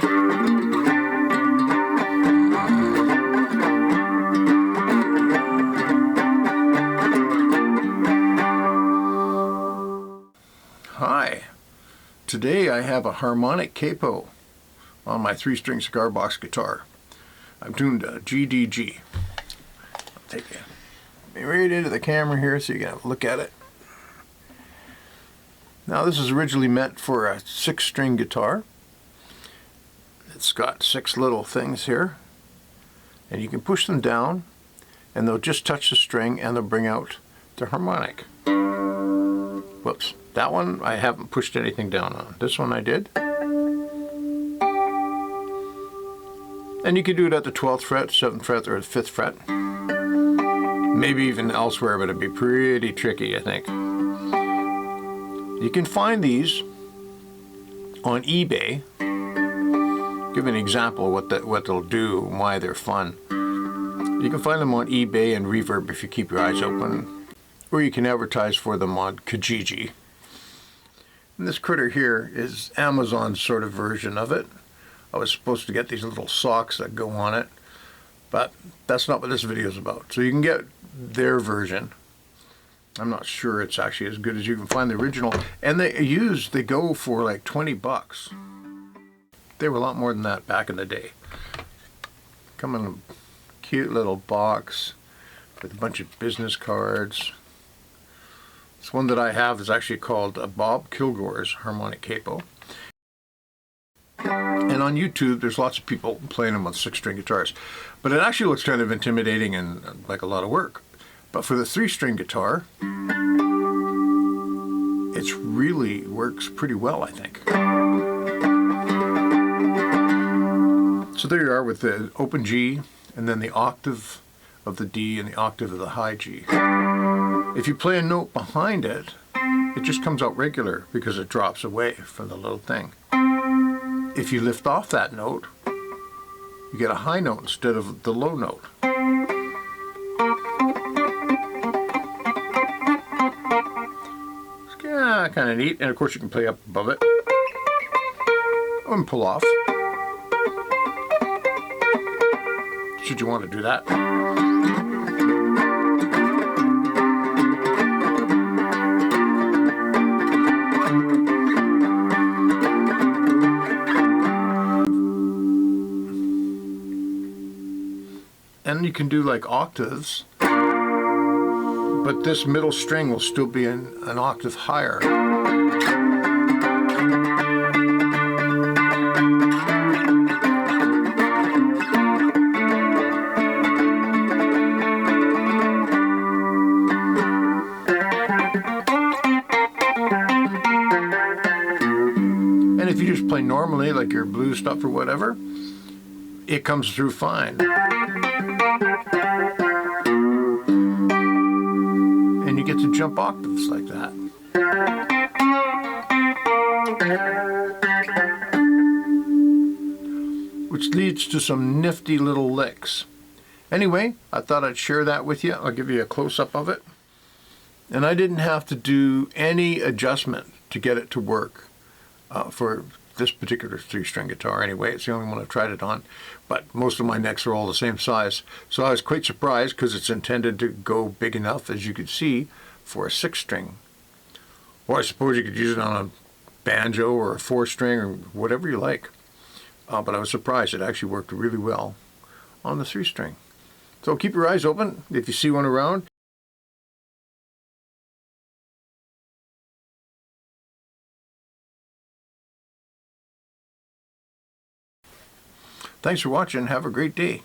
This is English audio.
Hi, today I have a Harmonic Capo on my 3-string cigar box guitar. I'm tuned to GDG. I'll take you right into the camera here so you can have a look at it. Now this is originally meant for a 6-string guitar. It's got 6 little things here, and you can push them down and they'll just touch the string and they'll bring out the harmonic. Whoops, that one I haven't pushed anything down on. This one I did. And you can do it at the 12th fret, 7th fret, or the 5th fret. Maybe even elsewhere, but it'd be pretty tricky, I think. You can find these on eBay. Give an example of what they'll do and why they're fun. You can find them on eBay and Reverb if you keep your eyes open, or you can advertise for them on Kijiji. And this critter here is Amazon's sort of version of it. I was supposed to get these little socks that go on it, but that's not what this video is about. So you can get their version. I'm not sure it's actually as good as you can find the original. And they go for like 20 bucks. They were a lot more than that back in the day. Come in a cute little box with a bunch of business cards. This one that I have is actually called Bob Kilgore's Harmonic Capo. And on YouTube, there's lots of people playing them on 6-string guitars. But it actually looks kind of intimidating and like a lot of work. But for the 3-string guitar, it really works pretty well, I think. So there you are with the open G, and then the octave of the D and the octave of the high G. If you play a note behind it, it just comes out regular because it drops away from the little thing. If you lift off that note, you get a high note instead of the low note. It's kind of neat, and of course you can play up above it and pull off, should you want to do that. And you can do like octaves, but this middle string will still be an octave higher. And if you just play normally, like your blues stuff or whatever, it comes through fine. And you get to jump octaves like that. Which leads to some nifty little licks. Anyway, I thought I'd share that with you. I'll give you a close-up of it. And I didn't have to do any adjustment to get it to work for this particular 3-string guitar anyway. It's the only one I've tried it on, but most of my necks are all the same size. So I was quite surprised because it's intended to go big enough, as you could see, for a 6-string. Or I suppose you could use it on a banjo or a 4-string or whatever you like. But I was surprised it actually worked really well on the 3-string. So keep your eyes open if you see one around. Thanks for watching. Have a great day.